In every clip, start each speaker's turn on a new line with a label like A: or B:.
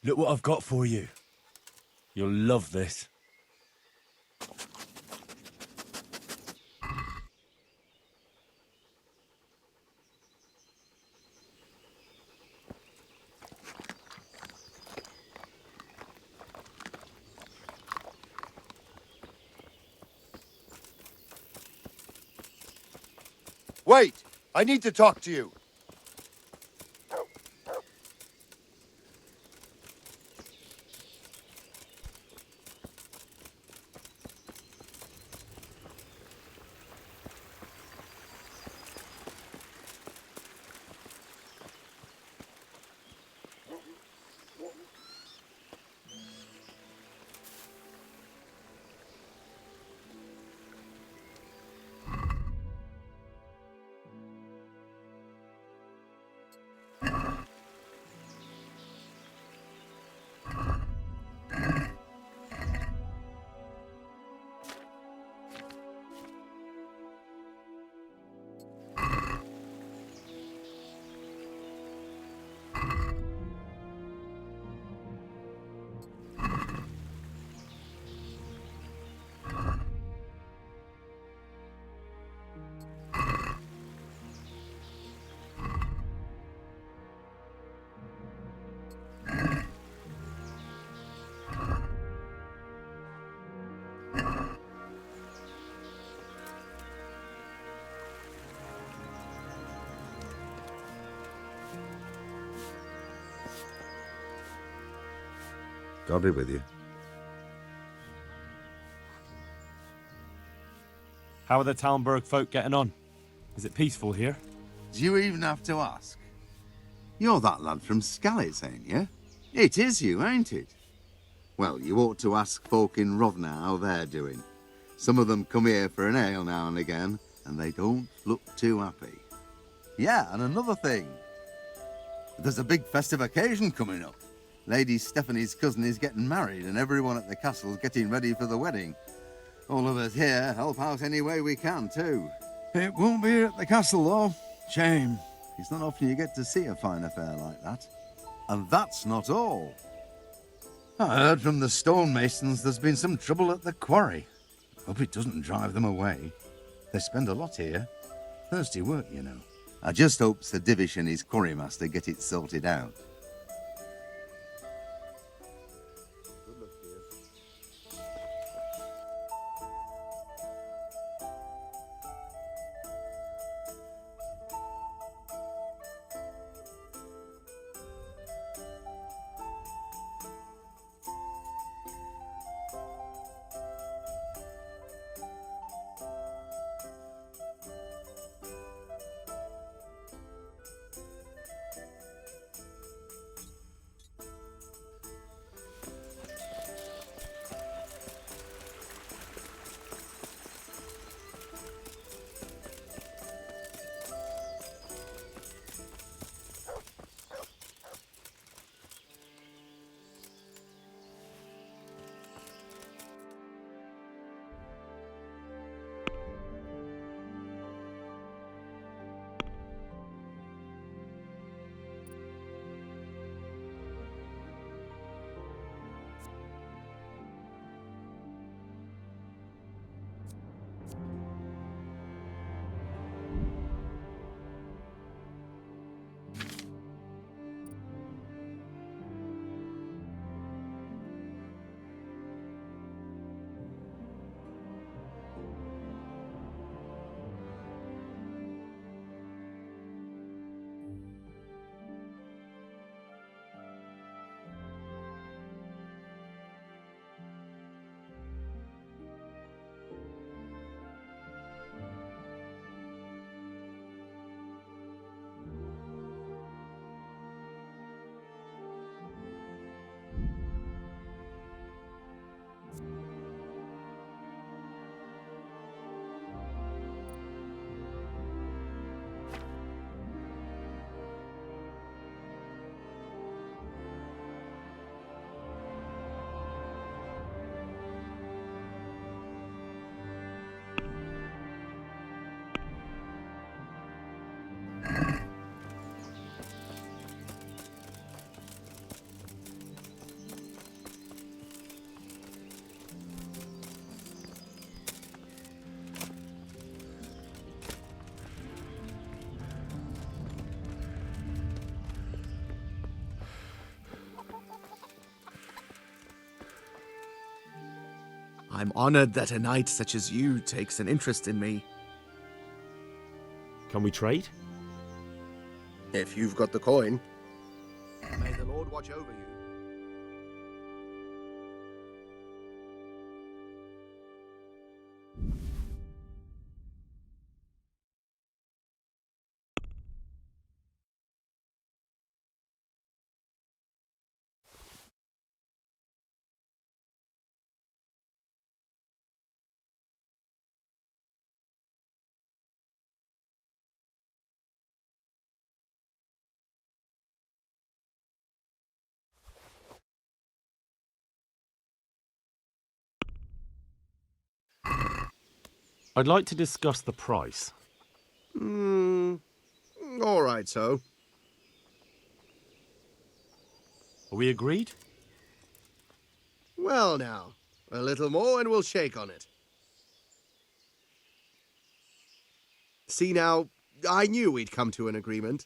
A: Look what I've got for you. You'll love this.
B: Wait! I need to talk to you.
C: God be with you.
A: How are the Talmberg folk getting on? Is it peaceful here?
C: Do you even have to ask? You're that lad from Skalitz, ain't you? It is you, ain't it? Well, you ought to ask folk in Rovna how they're doing. Some of them come here for an ale now and again, and they don't look too happy. Yeah, and another thing. There's a big festive occasion coming up. Lady Stephanie's cousin is getting married, and everyone at the castle's getting ready for the wedding. All of us here help out any way we can, too. It won't be here at the castle, though. Shame. It's not often you get to see a fine affair like that. And that's not all. I heard from the stonemasons there's been some trouble at the quarry. Hope it doesn't drive them away. They spend a lot here. Thirsty work, you know. I just hope Sir Divish and his quarrymaster get it sorted out.
D: I'm honored that a knight such as you takes an interest in me.
A: Can we trade?
E: If you've got the coin. May the Lord watch over you.
A: I'd like to discuss the price.
E: All right, so.
A: Are we agreed?
E: Well now, a little more and we'll shake on it. See now, I knew we'd come to an agreement.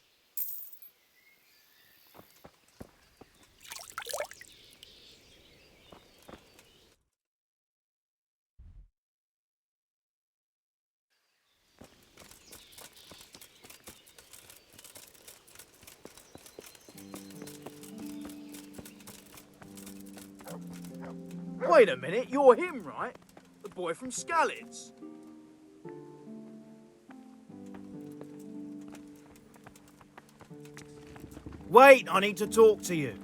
F: Wait a minute, you're him, right? The boy from Skalitz. Wait, I need to talk to you.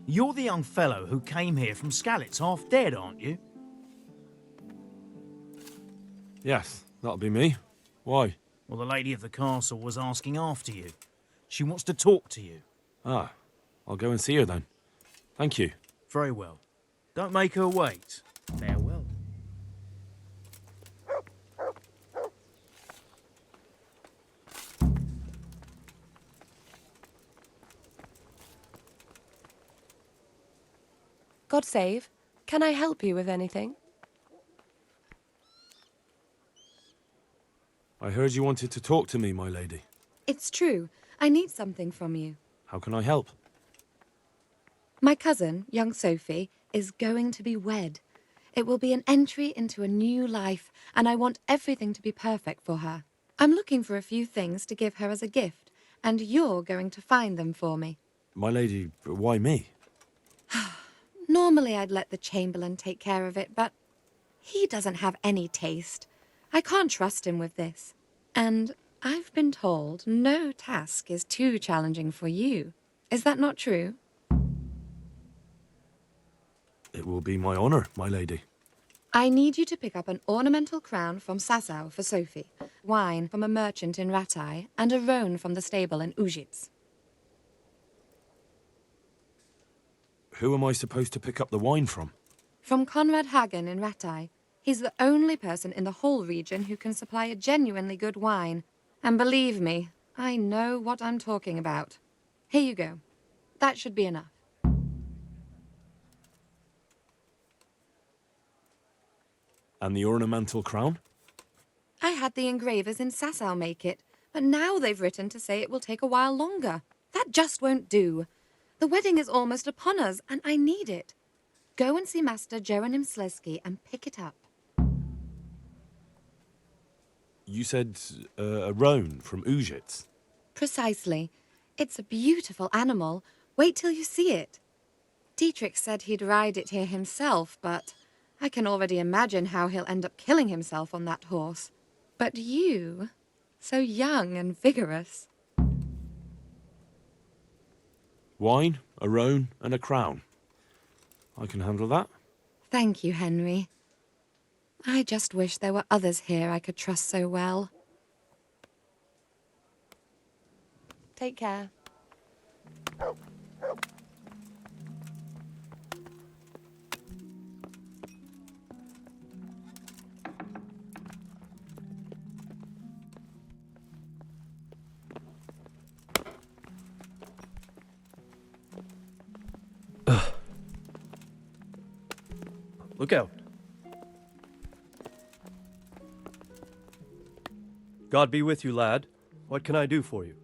F: You're the young fellow who came here from Skalitz half dead, aren't you?
A: Yes, that'll be me. Why?
F: Well, the lady of the castle was asking after you. She wants to talk to you.
A: Ah, I'll go and see her then. Thank you.
F: Very well. Don't make her wait. Farewell.
G: God save. Can I help you with anything?
A: I heard you wanted to talk to me, my lady.
H: It's true. I need something from you.
A: How can I help?
H: My cousin, young Sophie, is going to be wed. It will be an entry into a new life, and I want everything to be perfect for her. I'm looking for a few things to give her as a gift, and you're going to find them for me.
A: My lady, why me?
H: Normally I'd let the Chamberlain take care of it, but he doesn't have any taste. I can't trust him with this. And I've been told no task is too challenging for you. Is that not true?
A: It will be my honour, my lady.
H: I need you to pick up an ornamental crown from Sasau for Sophie, wine from a merchant in Ratai, and a roan from the stable in Ujits.
A: Who am I supposed to pick up the wine from?
H: From Conrad Hagen in Ratai. He's the only person in the whole region who can supply a genuinely good wine. And believe me, I know what I'm talking about. Here you go. That should be enough.
A: And the ornamental crown?
H: I had the engravers in Sasau make it, but now they've written to say it will take a while longer. That just won't do. The wedding is almost upon us, and I need it. Go and see Master Jeronim Slesky and pick it up.
A: You said a roan from Ujits.
H: Precisely. It's a beautiful animal. Wait till you see it. Dietrich said he'd ride it here himself, but I can already imagine how he'll end up killing himself on that horse. But you, so young and vigorous.
A: Wine, a roan, and a crown. I can handle that.
H: Thank you, Henry. I just wish there were others here I could trust so well.
G: Take care.
I: Look out. God be with you, lad. What can I do for you?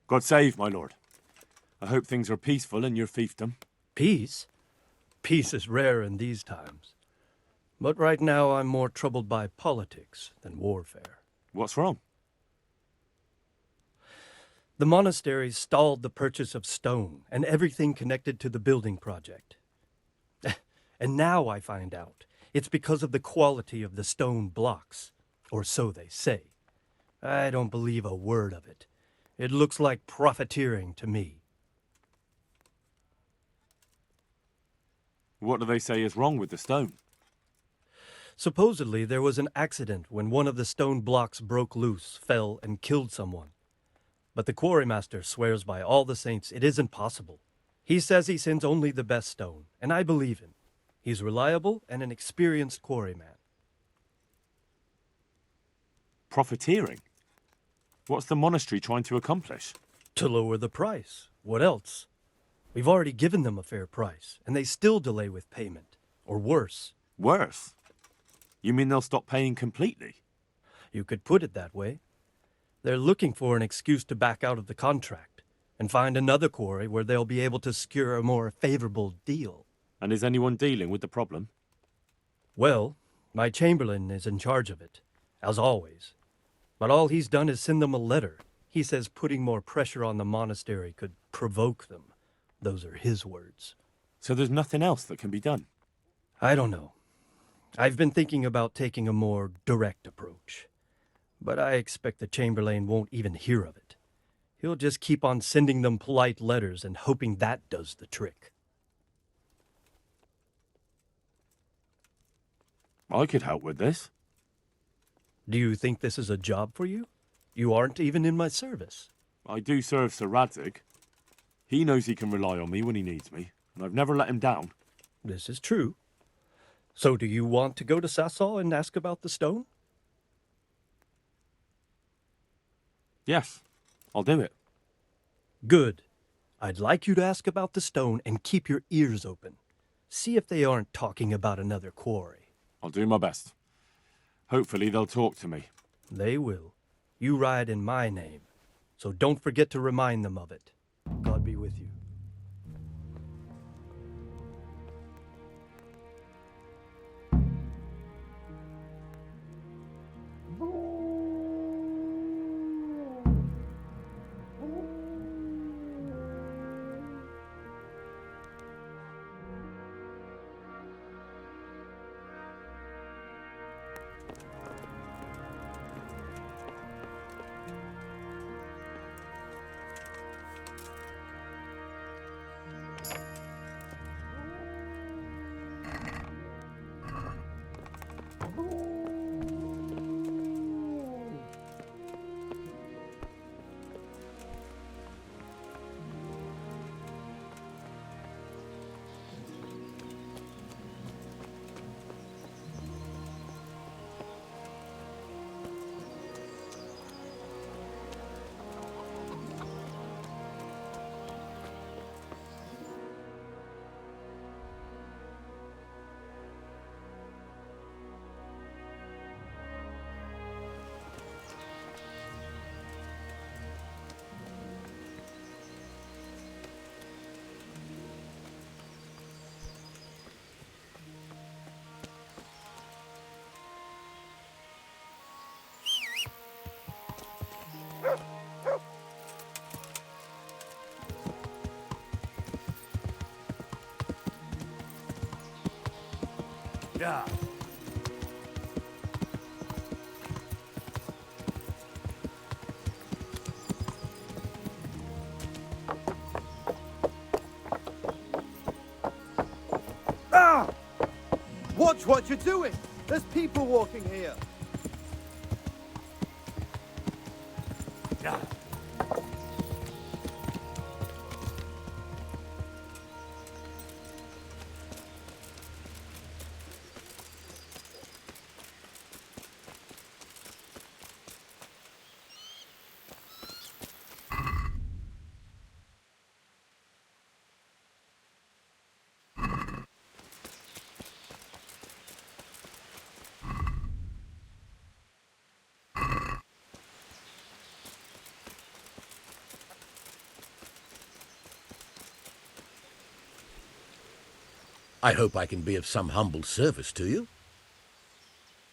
A: God save, my lord. I hope things are peaceful in your fiefdom.
I: Peace? Peace is rare in these times. But right now I'm more troubled by politics than warfare.
A: What's wrong?
I: The monastery stalled the purchase of stone and everything connected to the building project. And now I find out it's because of the quality of the stone blocks, or so they say. I don't believe a word of it. It looks like profiteering to me.
A: What do they say is wrong with the stone?
I: Supposedly there was an accident when one of the stone blocks broke loose, fell, and killed someone. But the quarrymaster swears by all the saints it isn't possible. He says he sends only the best stone, and I believe him. He's reliable and an experienced quarryman.
A: Profiteering? What's the monastery trying to accomplish?
I: To lower the price. What else? We've already given them a fair price, and they still delay with payment. Or worse.
A: Worse? You mean they'll stop paying completely?
I: You could put it that way. They're looking for an excuse to back out of the contract and find another quarry where they'll be able to secure a more favorable deal.
A: And is anyone dealing with the problem?
I: Well, my chamberlain is in charge of it, as always. But all he's done is send them a letter. He says putting more pressure on the monastery could provoke them. Those are his words.
A: So there's nothing else that can be done?
I: I don't know. I've been thinking about taking a more direct approach. But I expect the Chamberlain won't even hear of it. He'll just keep on sending them polite letters and hoping that does the trick.
A: I could help with this.
I: Do you think this is a job for you? You aren't even in my service.
A: I do serve Sir Radzig. He knows he can rely on me when he needs me, and I've never let him down.
I: This is true. So do you want to go to Sasau and ask about the stone?
A: Yes, I'll do it.
I: Good. I'd like you to ask about the stone and keep your ears open. See if they aren't talking about another quarry.
A: I'll do my best. Hopefully they'll talk to me.
I: They will. You ride in my name, so don't forget to remind them of it. God be with you.
A: Yeah.
B: Ah! Watch what you're doing! There's people walking here!
A: Yeah.
J: I hope I can be of some humble service to you.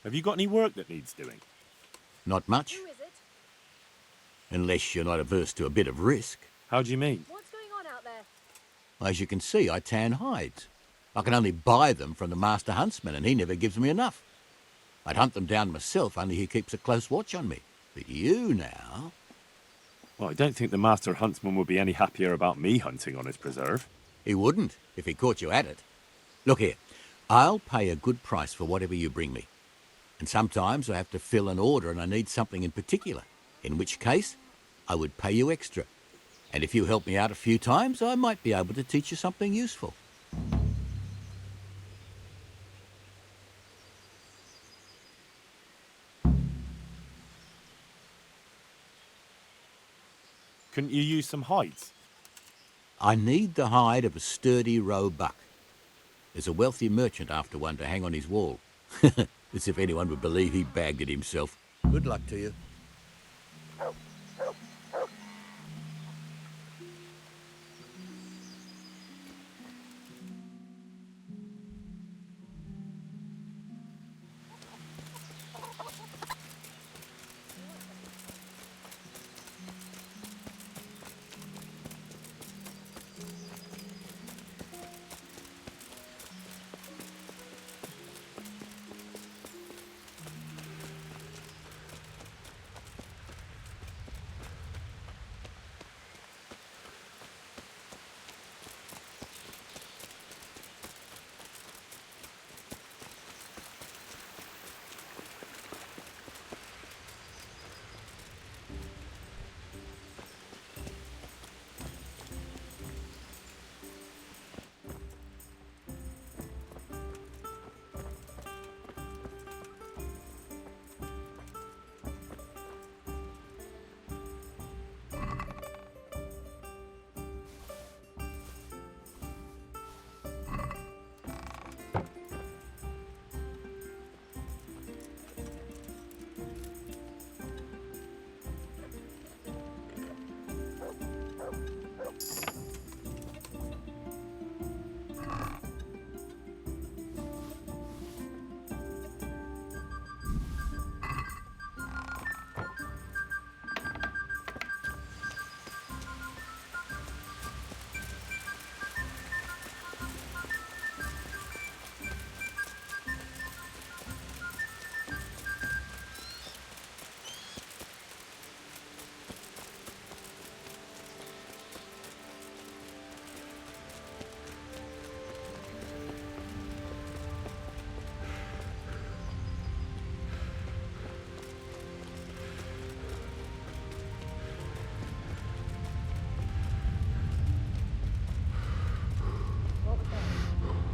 A: Have you got any work that needs doing?
J: Not much.
H: Who is it?
J: Unless you're not averse to a bit of risk.
A: How do you mean?
H: What's going on out there?
J: As you can see, I tan hides. I can only buy them from the master huntsman, and he never gives me enough. I'd hunt them down myself, only he keeps a close watch on me. But you now...
A: Well, I don't think the master huntsman would be any happier about me hunting on his preserve.
J: He wouldn't, if he caught you at it. Look here, I'll pay a good price for whatever you bring me. And sometimes I have to fill an order and I need something in particular, in which case I would pay you extra. And if you help me out a few times, I might be able to teach you something useful.
A: Couldn't you use some hides?
J: I need the hide of a sturdy roe buck. There's a wealthy merchant after one to hang on his wall. As if anyone would believe he bagged it himself. Good luck to you.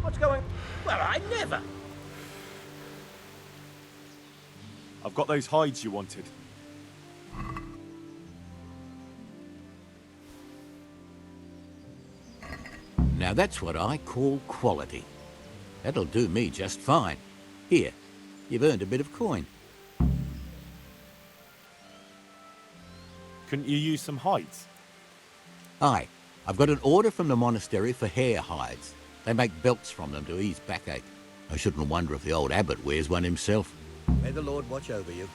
K: What's going... Well, I never...
A: I've got those hides you wanted.
J: Now that's what I call quality. That'll do me just fine. Here, you've earned a bit of coin.
A: Couldn't you use some hides?
J: Aye, I've got an order from the monastery for hare hides. They make belts from them to ease backache. I shouldn't wonder if the old abbot wears one himself.
E: May the Lord watch over you.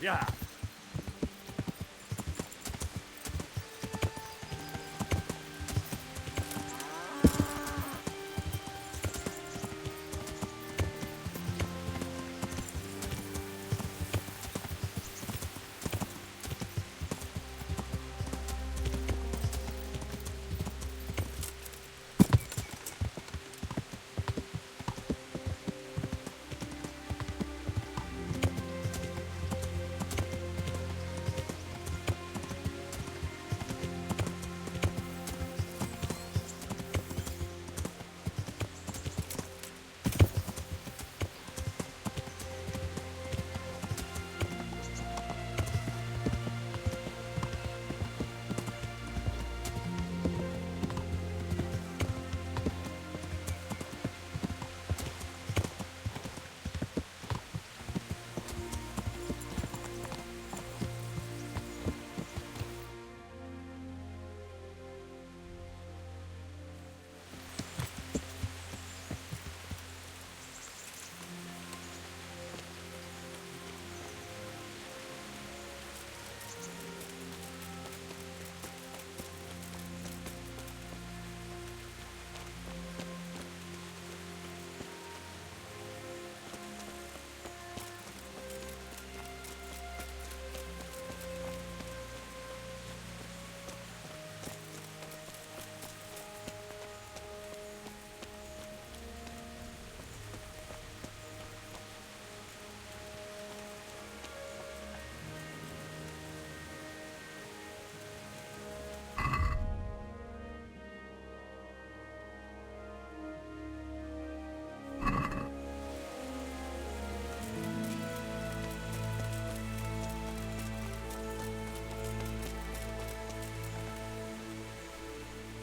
A: Yeah.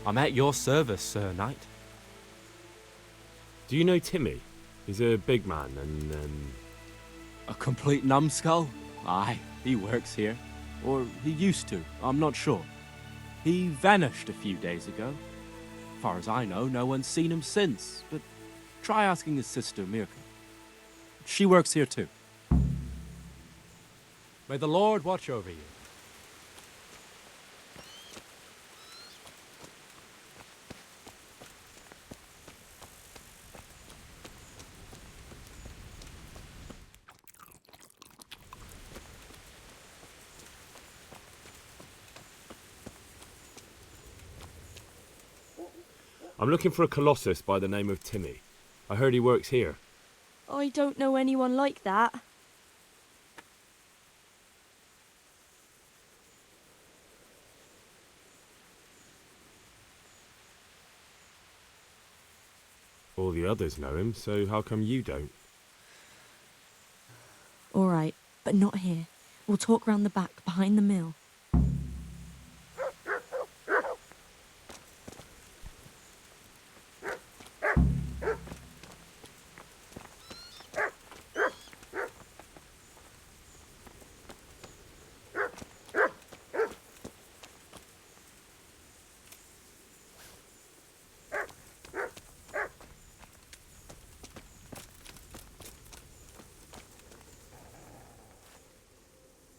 L: I'm at your service, Sir Knight. Do you know Timmy? He's a big man and,
M: A complete numbskull? Aye, he works here. Or he used to, I'm not sure. He vanished a few days ago. Far as I know, no one's seen him since, but try asking his sister, Mirka. She works here too.
L: May the Lord watch over you. I'm looking for a colossus by the name of Timmy. I heard he works here.
N: I don't know anyone like that.
L: All the others know him, so how come you don't?
N: All right, but not here. We'll talk round the back, behind the mill.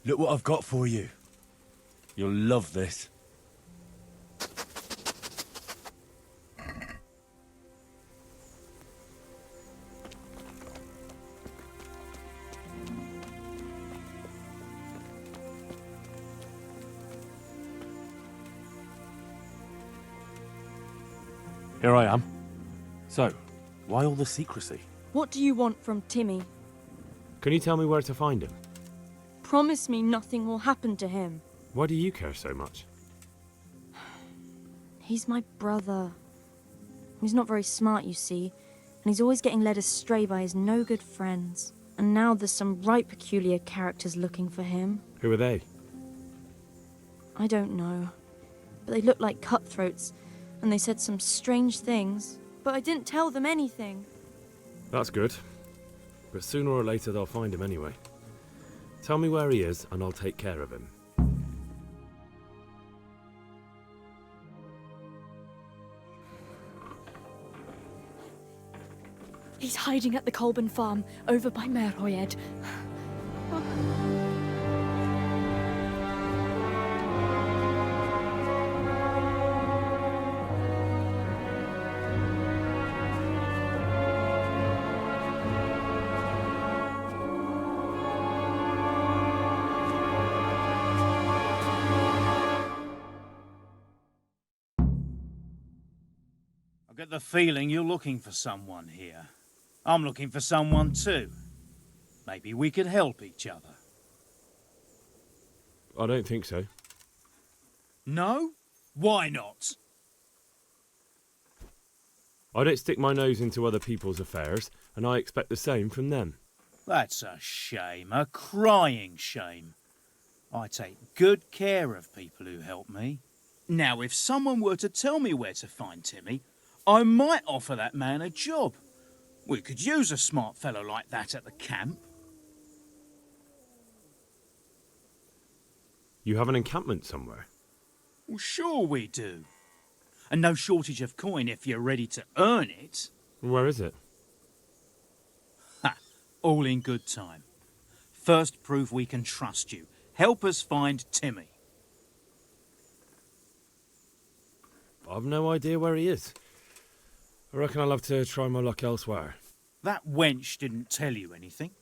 A: Look what I've got for you. You'll love this. Here I am. So, why all the secrecy?
N: What do you want from Timmy?
L: Can you tell me where to find him?
N: Promise me nothing will happen to him.
L: Why do you care so much?
N: He's my brother. He's not very smart, you see, and he's always getting led astray by his no-good friends. And now there's some right peculiar characters looking for him.
L: Who are they?
N: I don't know, but they look like cutthroats, and they said some strange things, but I didn't tell them anything.
L: That's good. But sooner or later they'll find him anyway. Tell me where he is and I'll take care of him.
O: He's hiding at the Colburn farm, over by Merhoyed.
F: I get the feeling you're looking for someone here. I'm looking for someone too. Maybe we could help each other.
L: I don't think so.
F: No? Why not?
L: I don't stick my nose into other people's affairs, and I expect the same from them.
F: That's a shame, a crying shame. I take good care of people who help me. Now, if someone were to tell me where to find Timmy, I might offer that man a job. We could use a smart fellow like that at the camp.
L: You have an encampment somewhere?
F: Well, sure we do. And no shortage of coin if you're ready to earn it.
L: Where is it?
F: Ha! All in good time. First, prove we can trust you. Help us find Timmy.
L: I've no idea where he is. I reckon I'll have to try my luck elsewhere.
F: That wench didn't tell you anything.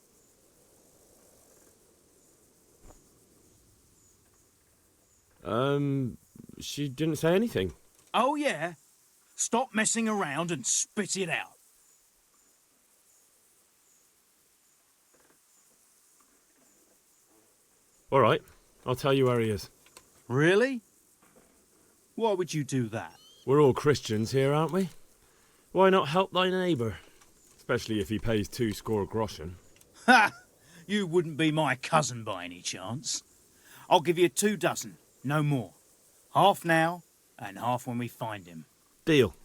L: She didn't say anything.
F: Oh, yeah? Stop messing around and spit it out.
L: All right, I'll tell you where he is.
F: Really? Why would you do that?
L: We're all Christians here, aren't we? Why not help thy neighbour? Especially if he pays 2 groschen.
F: Ha! You wouldn't be my cousin by any chance. I'll give you 2 dozen, no more. Half now, and half when we find him.
L: Deal.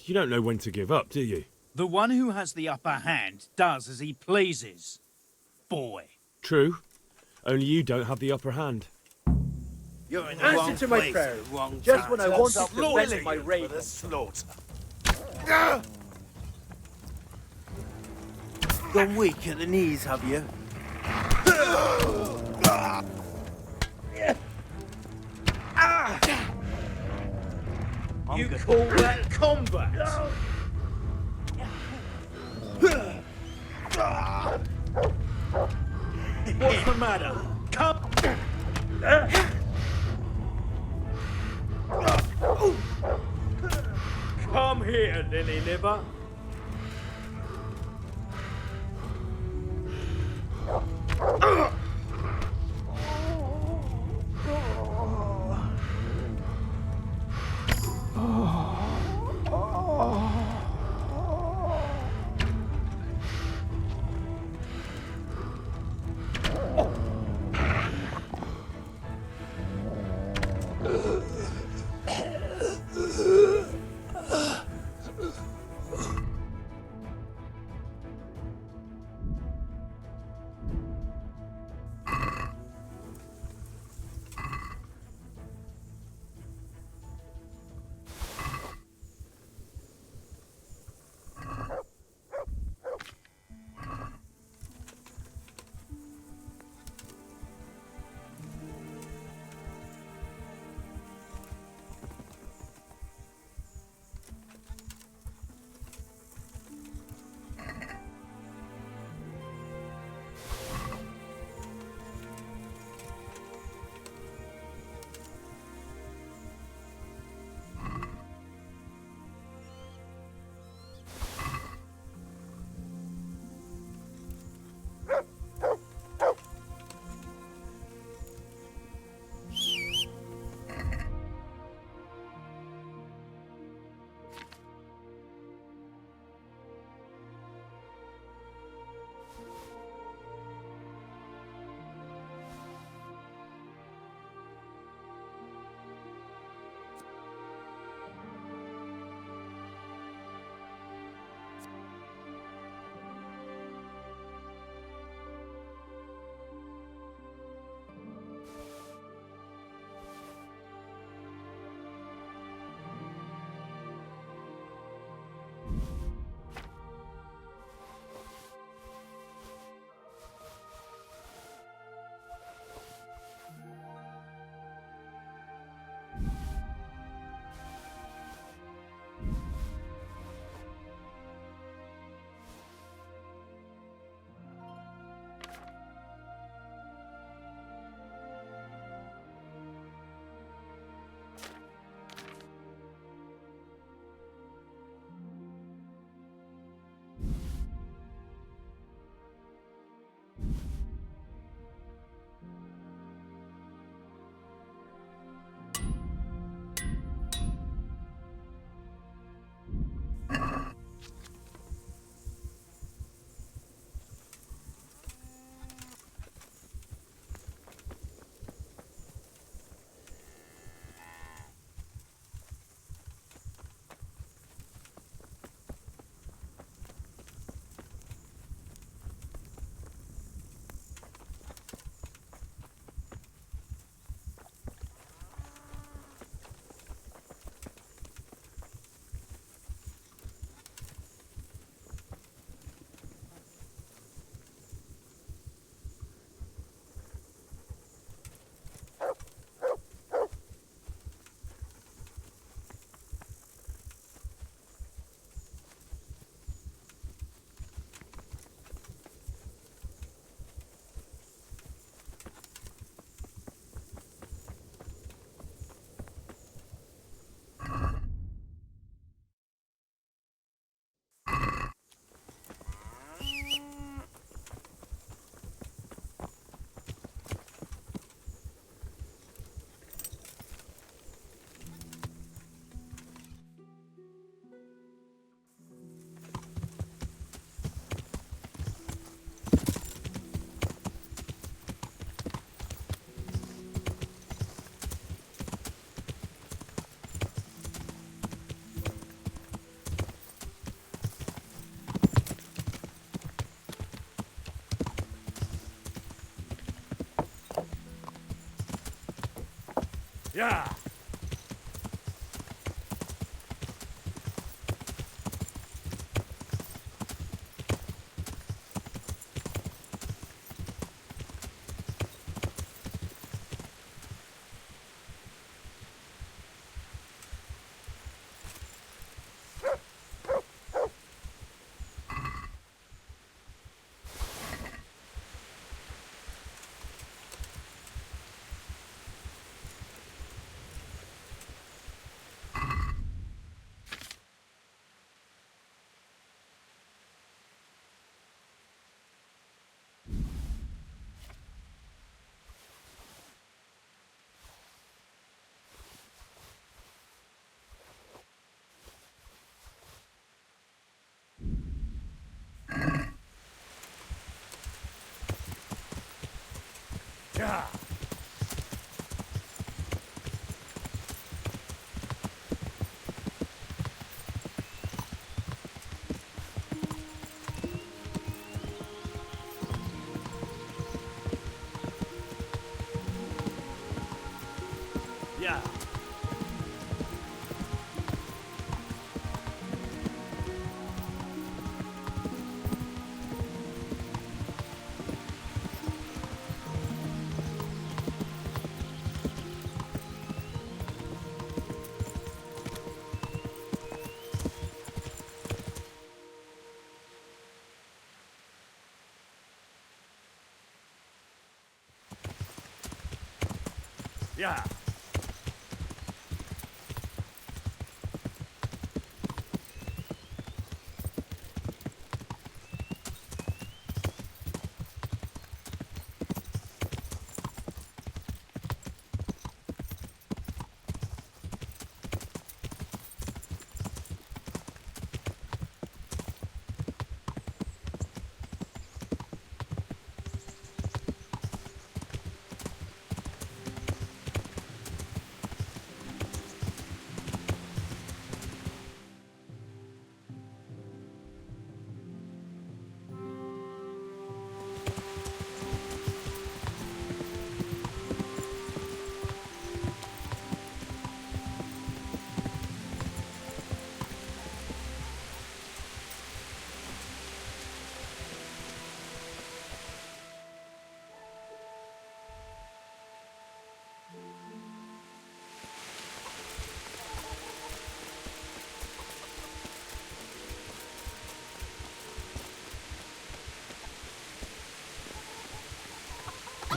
L: You don't know when to give up, do you?
F: The one who has the upper hand does as he pleases. Boy.
L: True. Only you don't have the upper hand.
K: You're in the wrong
B: Answer to my
K: place
B: prayer.
K: at the wrong
B: Just
K: time.
B: when I wanted to
K: Slaughter
B: vent my
K: you
B: rage.
K: for the slaughter. Gone weak at the knees, have you?
F: You call that combat? What's the matter? Come! Come here, lily liver.
A: Yeah. Yeah. Yeah. Yeah.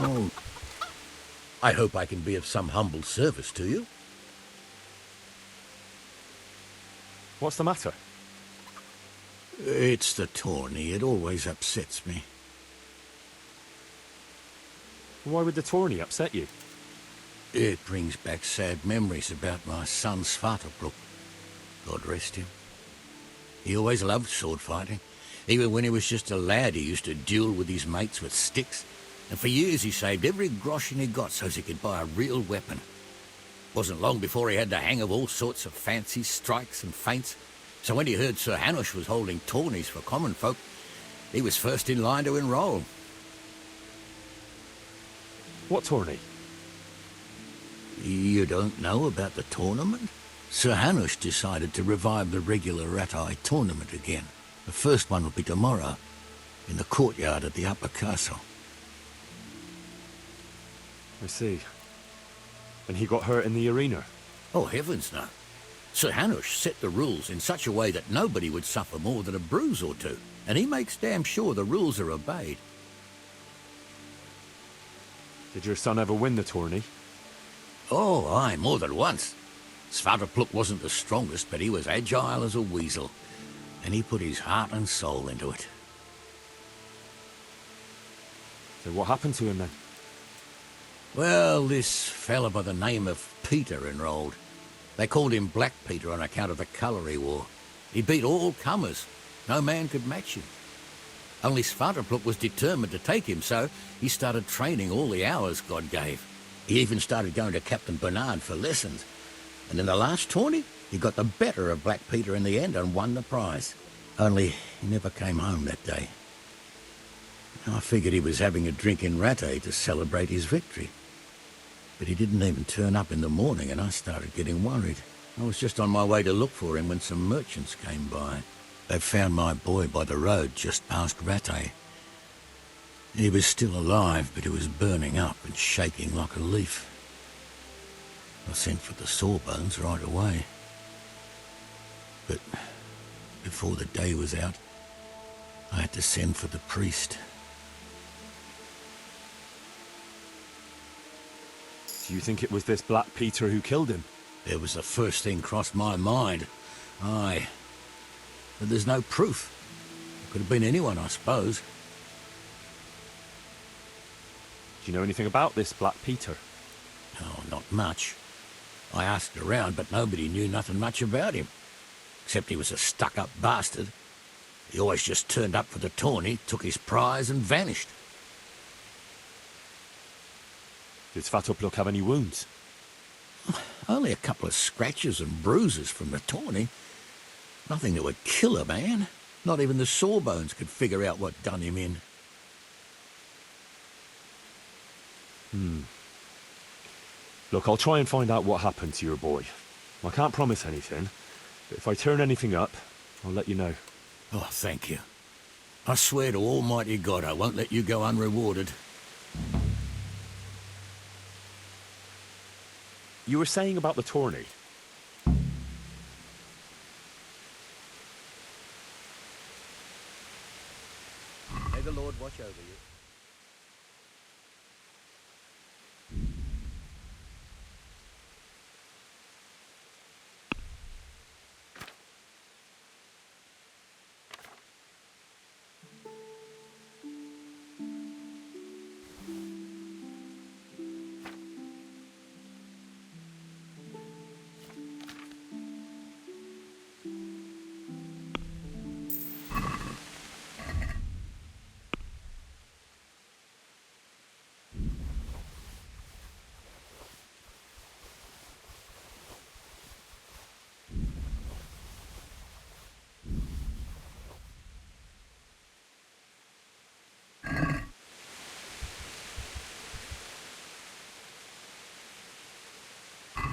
J: Oh, I hope I can be of some humble service to you.
A: What's the matter?
J: It's the tourney. It always upsets me.
A: Why would the tourney upset you?
J: It brings back sad memories about my son Svartalfur. God rest him. He always loved sword fighting. Even when he was just a lad, he used to duel with his mates with sticks. And for years he saved every groschen he got so as he could buy a real weapon. Wasn't long before he had the hang of all sorts of fancy strikes and feints. So when he heard Sir Hanush was holding tourneys for common folk, he was first in line to enroll.
A: What tourney?
J: You don't know about the tournament? Sir Hanush decided to revive the regular Rat-Eye tournament again. The first one will be tomorrow, in the courtyard at the Upper Castle.
A: I see. And he got hurt in the arena?
J: Oh, heavens no. Sir Hanush set the rules in such a way that nobody would suffer more than a bruise or two, and he makes damn sure the rules are obeyed.
A: Did your son ever win the tourney?
J: Oh, aye, more than once. Svartalfur wasn't the strongest, but he was agile as a weasel, and he put his heart and soul into it.
A: So what happened to him then?
J: Well, this fella by the name of Peter enrolled. They called him Black Peter on account of the colour he wore. He beat all comers. No man could match him. Only Svartalfur was determined to take him, so he started training all the hours God gave. He even started going to Captain Bernard for lessons. And in the last tourney, he got the better of Black Peter in the end and won the prize. Only he never came home that day. I figured he was having a drink in Rattay to celebrate his victory. But he didn't even turn up in the morning, and I started getting worried. I was just on my way to look for him when some merchants came by. They found my boy by the road just past Rattay. He was still alive, but he was burning up and shaking like a leaf. I sent for the sawbones right away. But before the day was out, I had to send for the priest.
A: Do you think it was this Black Peter who killed him?
J: It was the first thing crossed my mind. Aye. But there's no proof. It could have been anyone, I suppose.
A: Do you know anything about this Black Peter?
J: Oh, not much. I asked around, but nobody knew nothing much about him. Except he was a stuck-up bastard. He always just turned up for the tourney, took his prize and vanished.
A: Did Svatopluk have any wounds?
J: Only a couple of scratches and bruises from the tourney. Nothing that would kill a man. Not even the sawbones could figure out what done him in.
A: Look, I'll try and find out what happened to your boy. I can't promise anything, but if I turn anything up, I'll let you know.
J: Oh, thank you. I swear to Almighty God I won't let you go unrewarded.
A: You were saying about the tourney.
E: May the Lord watch over you.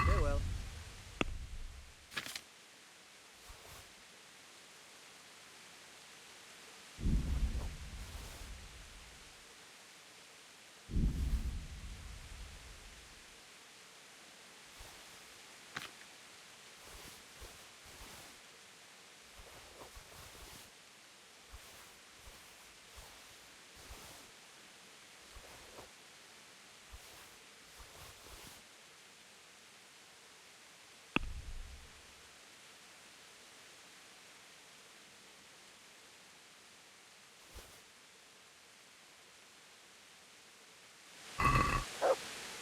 E: Farewell.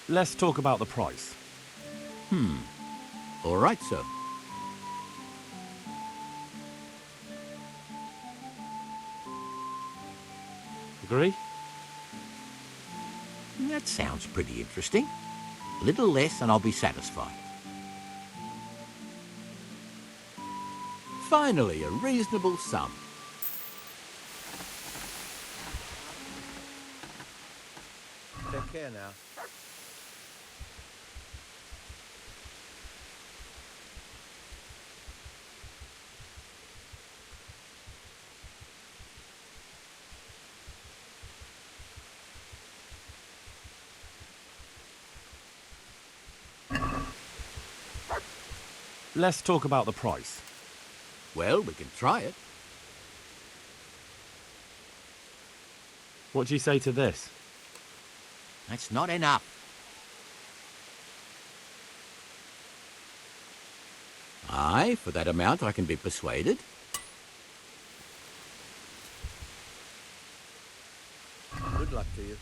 A: Let's talk about the price.
J: All right, sir.
A: Agree?
J: That sounds pretty interesting. A little less and I'll be satisfied. Finally, a reasonable sum.
E: Take care now.
A: Let's talk about the price.
J: Well, we can try it.
A: What do you say to this?
J: That's not enough. Aye, for that amount I can be persuaded.
E: Good luck to you.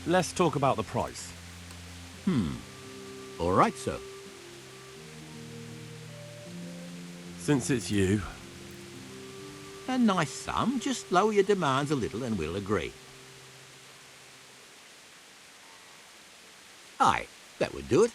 A: Let's talk about the price.
J: All right, sir.
L: Since it's you.
J: A nice sum. Just lower your demands a little and we'll agree. Aye, that would do it.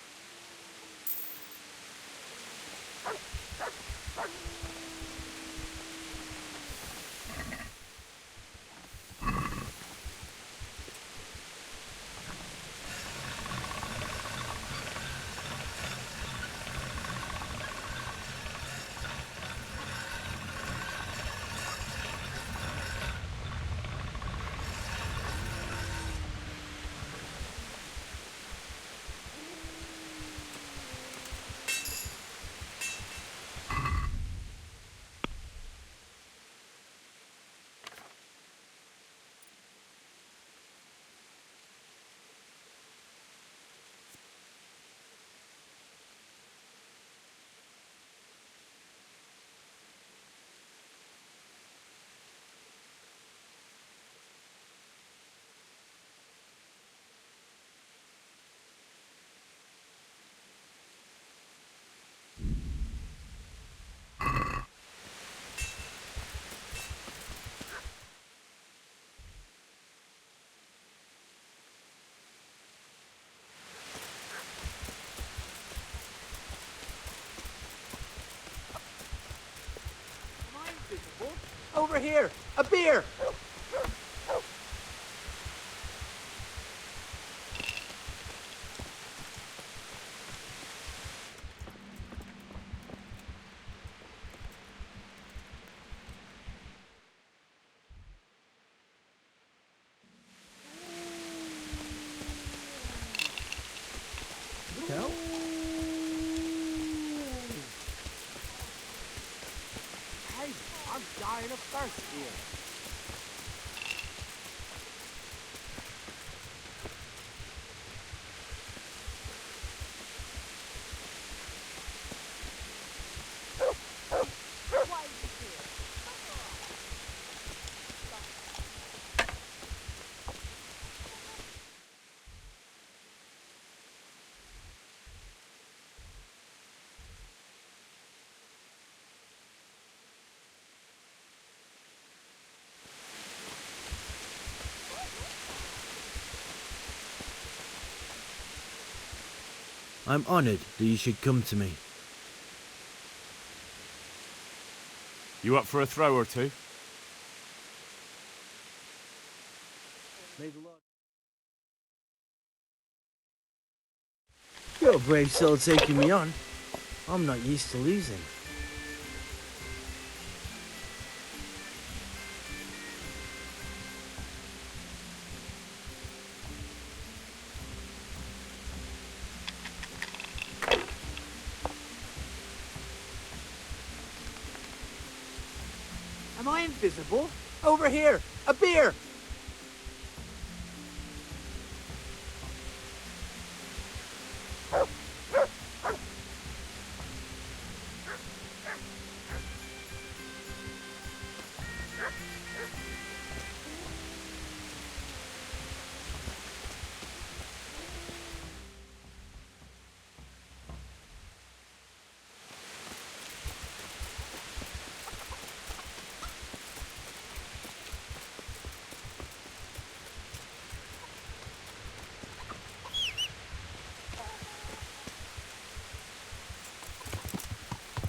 J: Over here! A beer!
K: Go. Hey, I'm dying of thirst here.
P: I'm honored that you should come to me.
L: You up for a throw or two?
P: May the Lord...
K: You're a brave soul taking me on. I'm not used to losing.
J: Am I invisible? Over here! A beer!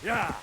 L: Yeah!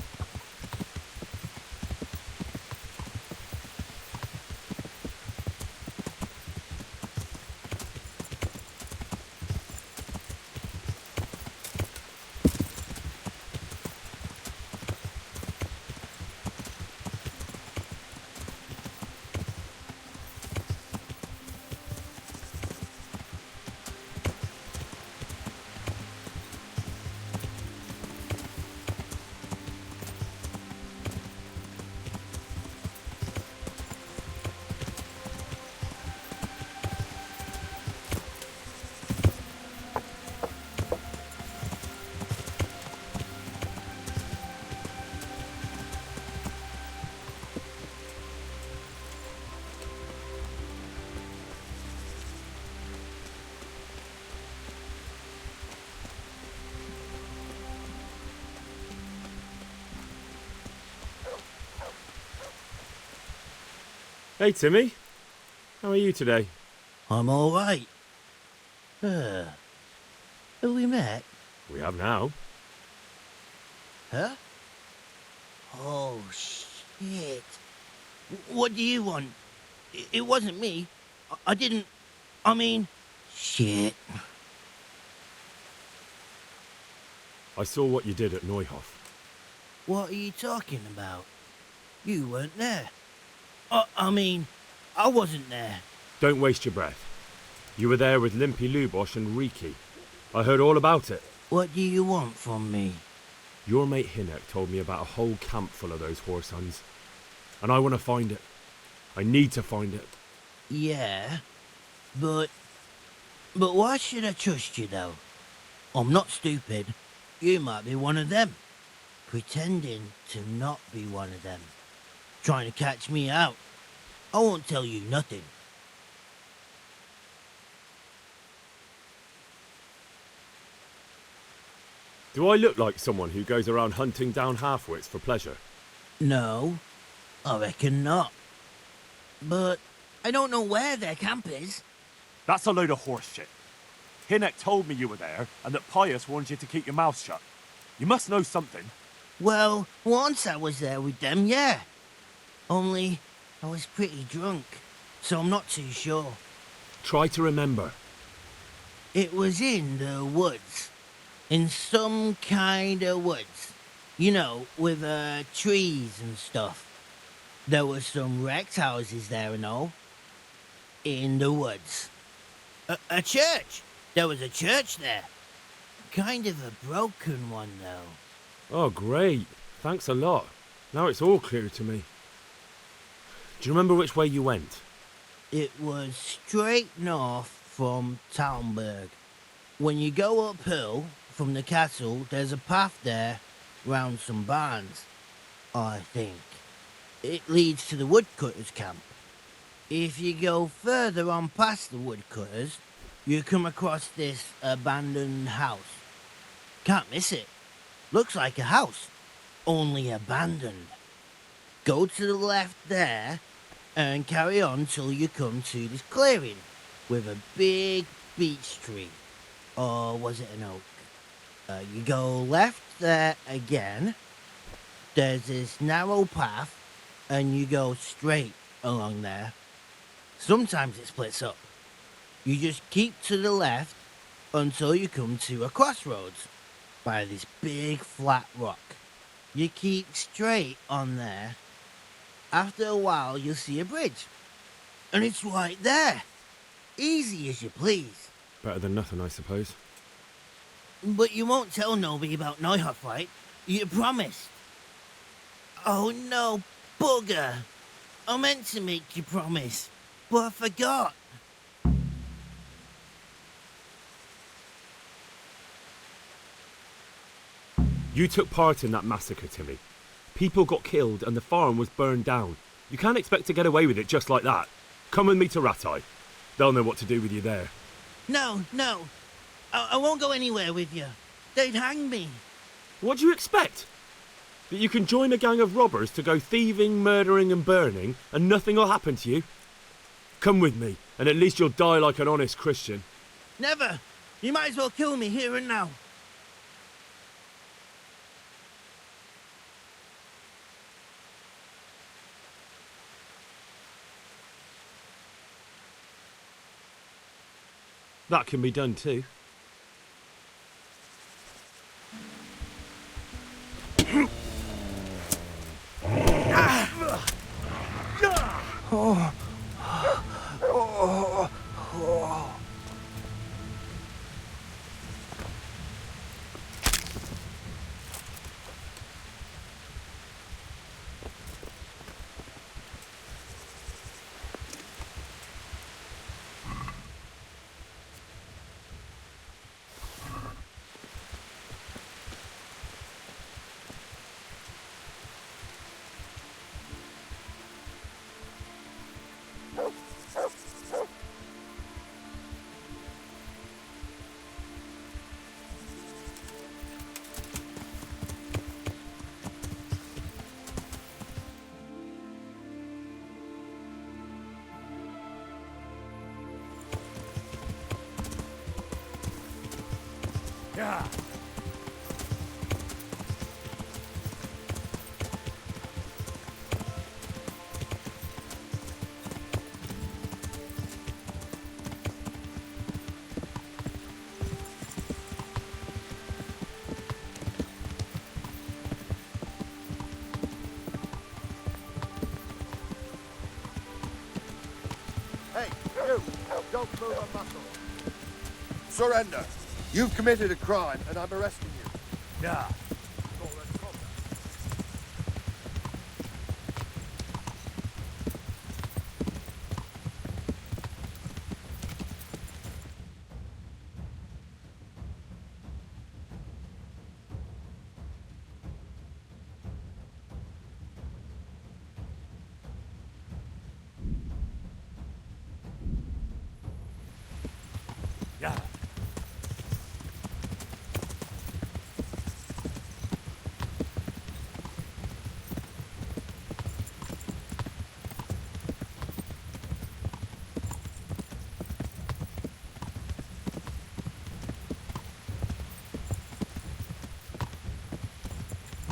L: Hey, Timmy. How are you today?
P: I'm all right. Have we met?
L: We have now.
P: Huh? Oh, shit. What do you want? It wasn't me. I didn't... I mean... Shit.
L: I saw what you did at Neuhof.
P: What are you talking about? You weren't there. I mean, I wasn't there.
L: Don't waste your breath. You were there with Limpy Lubosh and Riki. I heard all about it.
P: What do you want from me?
L: Your mate Hinek told me about a whole camp full of those horse huns. And I want to find it. I need to find it.
P: Yeah, but why should I trust you, though? I'm not stupid. You might be one of them. Pretending to not be one of them. Trying to catch me out. I won't tell you nothing.
L: Do I look like someone who goes around hunting down half-wits for pleasure?
P: No, I reckon not. But I don't know where their camp is.
A: That's a load of horse shit. Hinek told me you were there, and that Pius warned you to keep your mouth shut. You must know something.
P: Well, once I was there with them, yeah. Only, I was pretty drunk, so I'm not too sure.
L: Try to remember.
P: It was in the woods. In some kind of woods. You know, with trees and stuff. There were some wrecked houses there and all. In the woods. A church! There was a church there. Kind of a broken one, though.
L: Oh, great. Thanks a lot. Now it's all clear to me. Do you remember which way you went?
P: It was straight north from Talmberg. When you go uphill from the castle, there's a path there round some barns, I think. It leads to the woodcutters' camp. If you go further on past the woodcutters, you come across this abandoned house. Can't miss it. Looks like a house, only abandoned. Go to the left there and carry on till you come to this clearing with a big beech tree. Or was it an oak? You go left there again. There's this narrow path and you go straight along there. Sometimes it splits up. You just keep to the left until you come to a crossroads by this big flat rock. You keep straight on there. After a while, you'll see a bridge. And it's right there. Easy as you please.
L: Better than nothing, I suppose.
P: But you won't tell nobody about Neuhof, right? You promised. Oh no, bugger. I meant to make you promise, but I forgot.
L: You took part in that massacre, Timmy. People got killed and the farm was burned down. You can't expect to get away with it just like that. Come with me to Ratai. They'll know what to do with you there.
P: No. I won't go anywhere with you. They'd hang me.
L: What do you expect? That you can join a gang of robbers to go thieving, murdering and burning and nothing will happen to you? Come with me, and at least you'll die like an honest Christian.
P: Never. You might as well kill me here and now.
L: That can be done too.
A: Yeah.
E: Hey, you! Don't move a muscle. Surrender. You've committed a crime, and I'm arresting you.
A: Yeah. Yeah.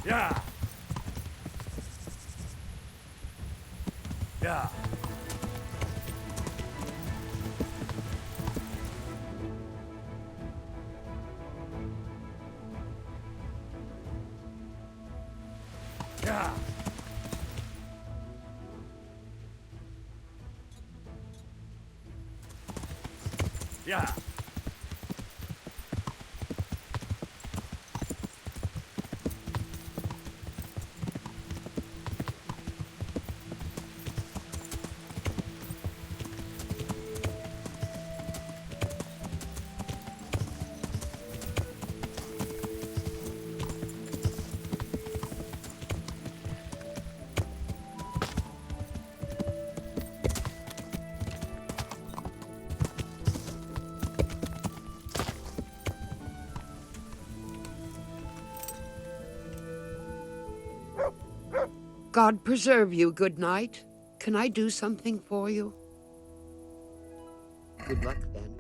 A: Yeah. Yeah. Yeah. Yeah.
Q: God preserve you, good night. Can I do something for you? Good luck, then.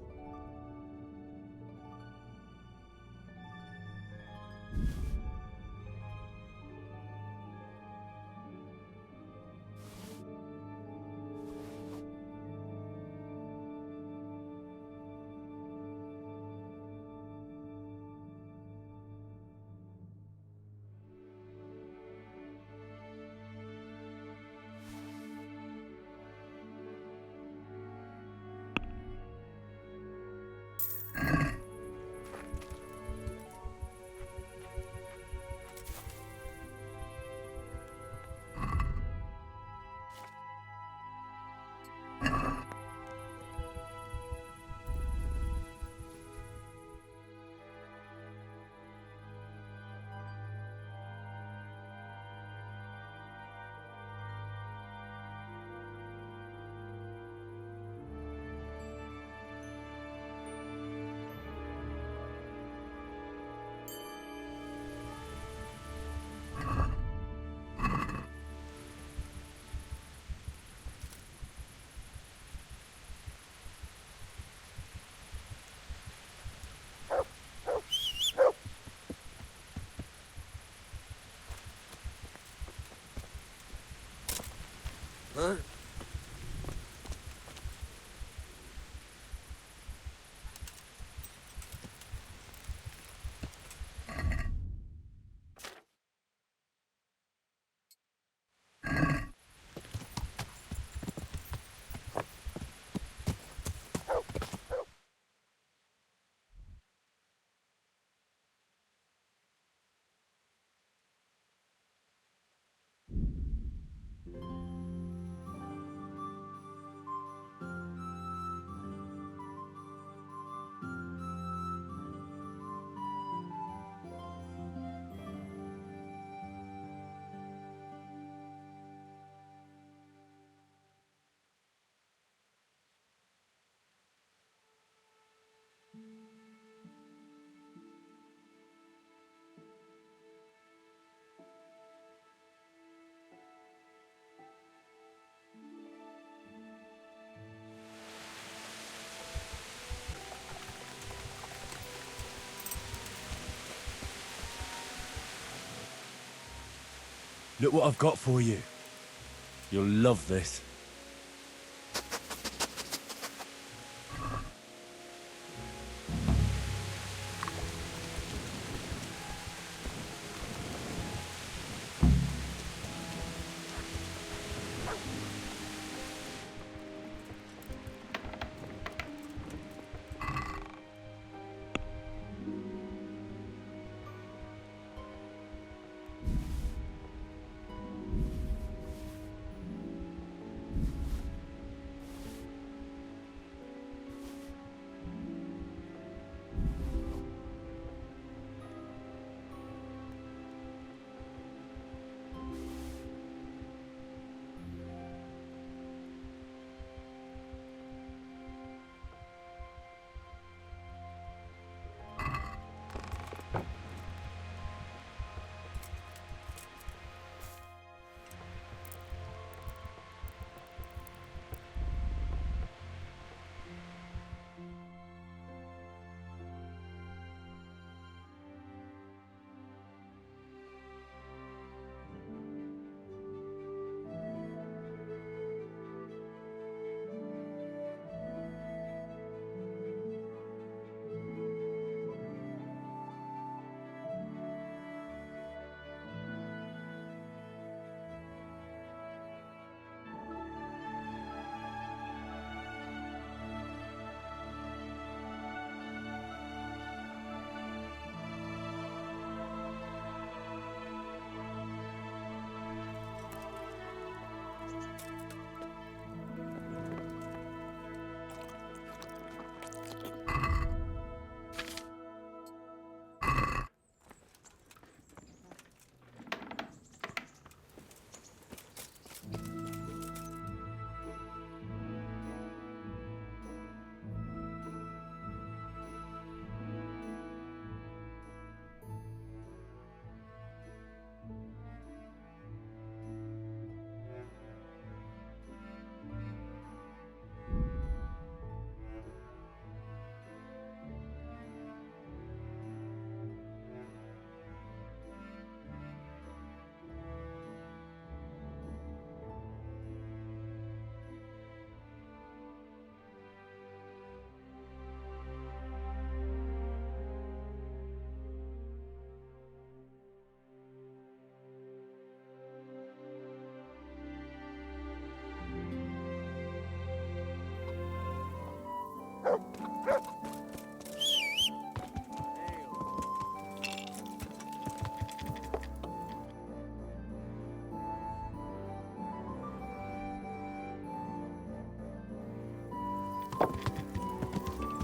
A: Look what I've got for you. You'll love this.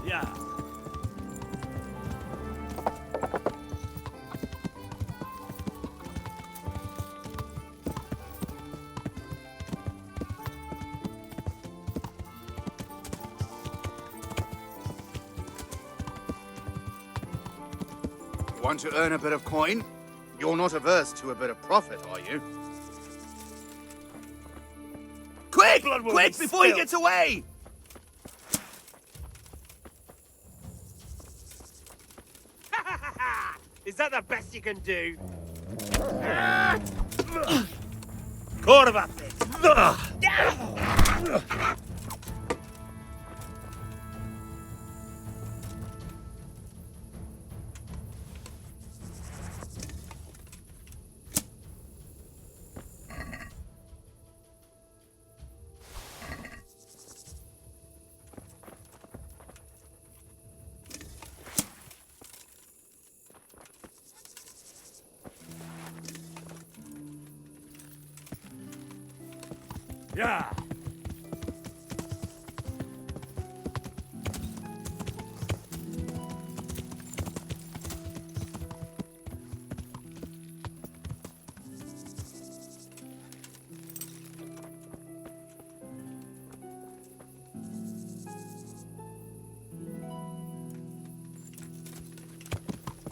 L: Yeah.
E: Want to earn a bit of coin? You're not averse to a bit of profit, are you?
R: Quick! Quick, before he gets away!
S: Is that the best you can do? Kurwa ty!
L: Yeah.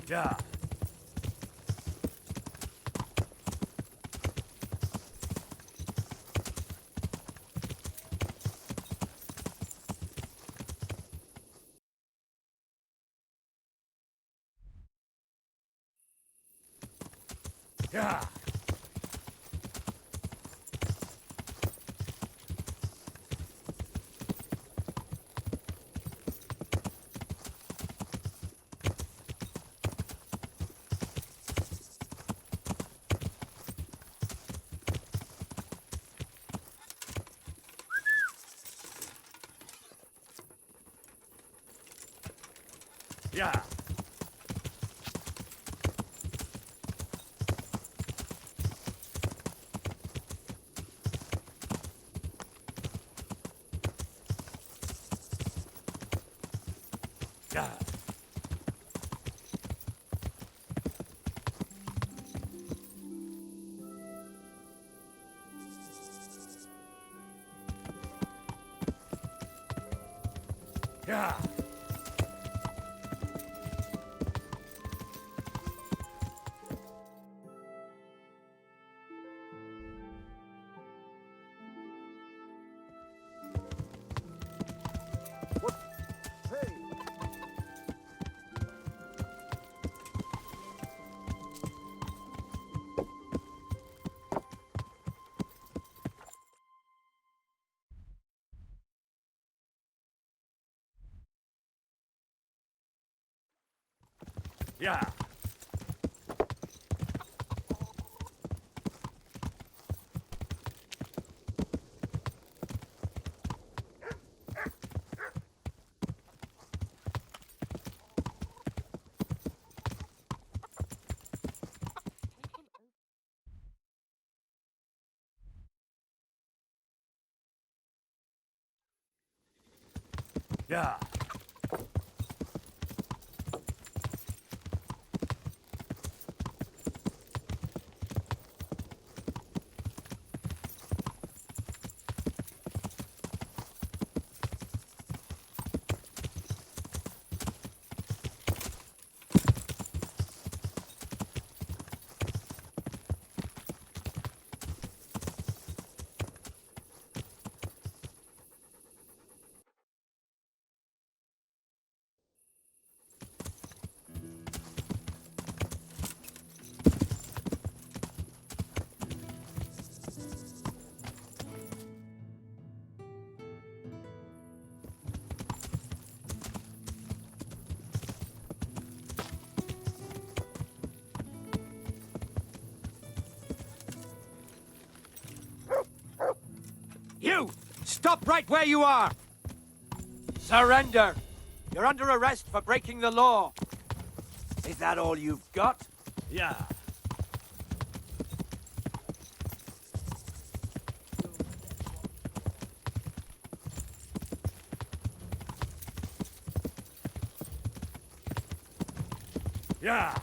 L: Yeah. Yeah. Yeah. Yeah. Yeah. Yeah. Yeah.
R: You! Stop right where you are! Surrender! You're under arrest for breaking the law. Is that all you've got?
L: Yeah. Yeah.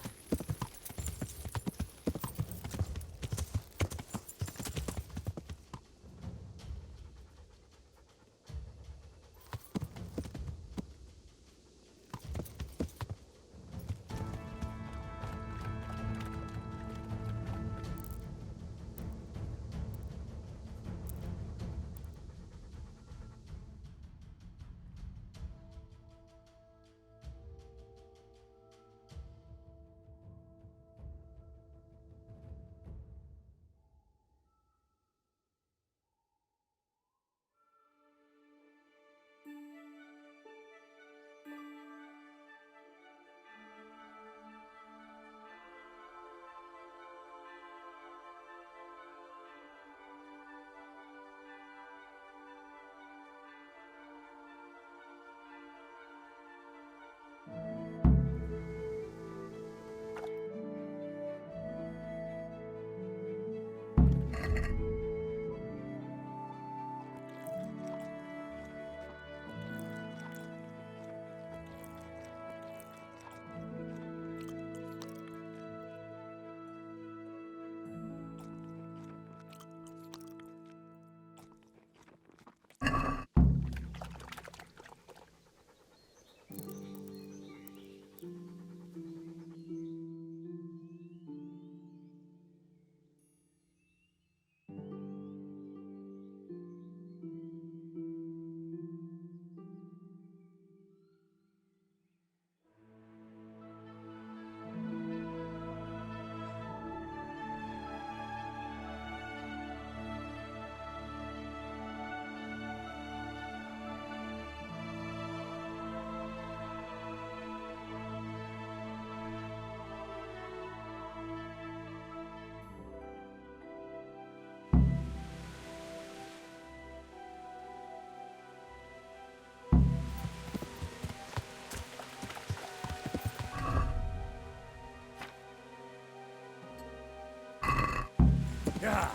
E: Yeah.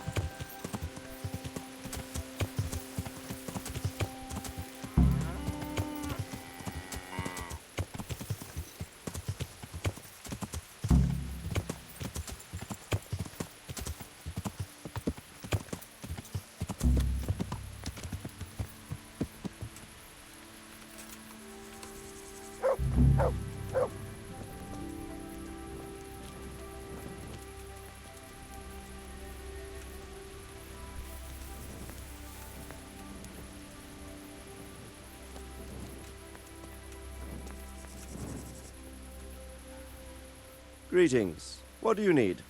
T: Greetings. What do you need?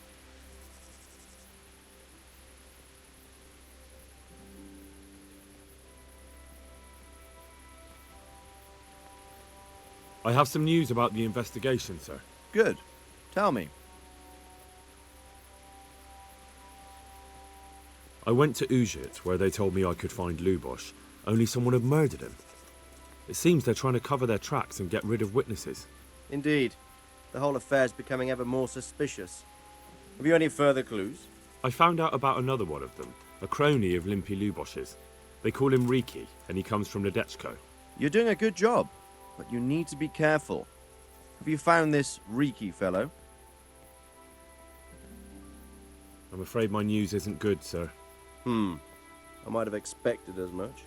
A: I have some news about the investigation, sir.
T: Good. Tell me.
A: I went to Ujit, where they told me I could find Lubosh, only someone had murdered him. It seems they're trying to cover their tracks and get rid of witnesses.
T: Indeed. The whole affair's becoming ever more suspicious. Have you any further clues?
A: I found out about another one of them, a crony of Limpy Lubosh's. They call him Riki, and he comes from Nadechko.
T: You're doing a good job, but you need to be careful. Have you found this Riki fellow?
A: I'm afraid my news isn't good, sir.
T: I might have expected as much.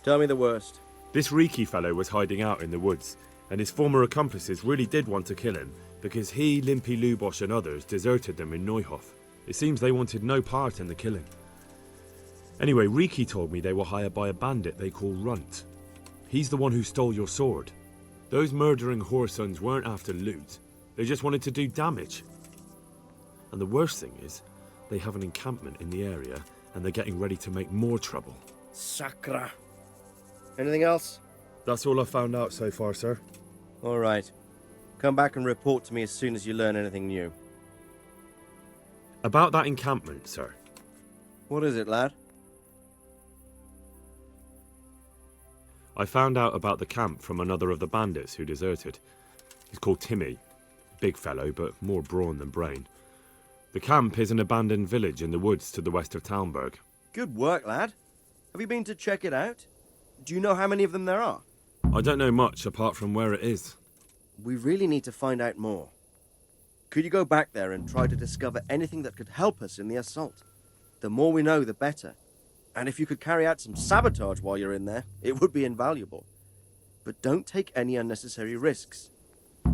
T: Tell me the worst.
A: This Riki fellow was hiding out in the woods, and his former accomplices really did want to kill him, because he, Limpy Lubosh and others deserted them in Neuhof. It seems they wanted no part in the killing. Anyway, Riki told me they were hired by a bandit they call Runt. He's the one who stole your sword. Those murdering whoresons weren't after loot. They just wanted to do damage. And the worst thing is, they have an encampment in the area, and they're getting ready to make more trouble.
T: Sakra. Anything else?
A: That's all I've found out so far, sir.
T: All right. Come back and report to me as soon as you learn anything new.
A: About that encampment, sir.
T: What is it, lad?
A: I found out about the camp from another of the bandits who deserted. He's called Timmy. Big fellow, but more brawn than brain. The camp is an abandoned village in the woods to the west of Talmberg.
T: Good work, lad. Have you been to check it out? Do you know how many of them there are?
A: I don't know much apart from where it is.
T: We really need to find out more. Could you go back there and try to discover anything that could help us in the assault? The more we know, the better. And if you could carry out some sabotage while you're in there, it would be invaluable. But don't take any unnecessary risks.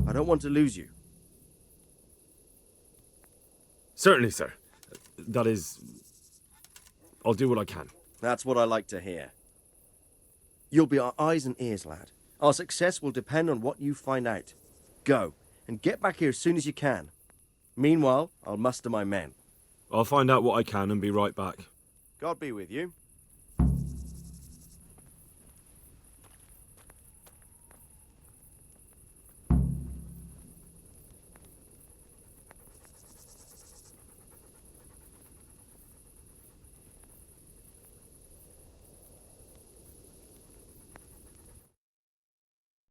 T: I don't want to lose you.
A: Certainly, sir. That is... I'll do what I can.
T: That's what I like to hear. You'll be our eyes and ears, lad. Our success will depend on what you find out. Go, and get back here as soon as you can. Meanwhile, I'll muster my men.
A: I'll find out what I can and be right back.
T: God be with you.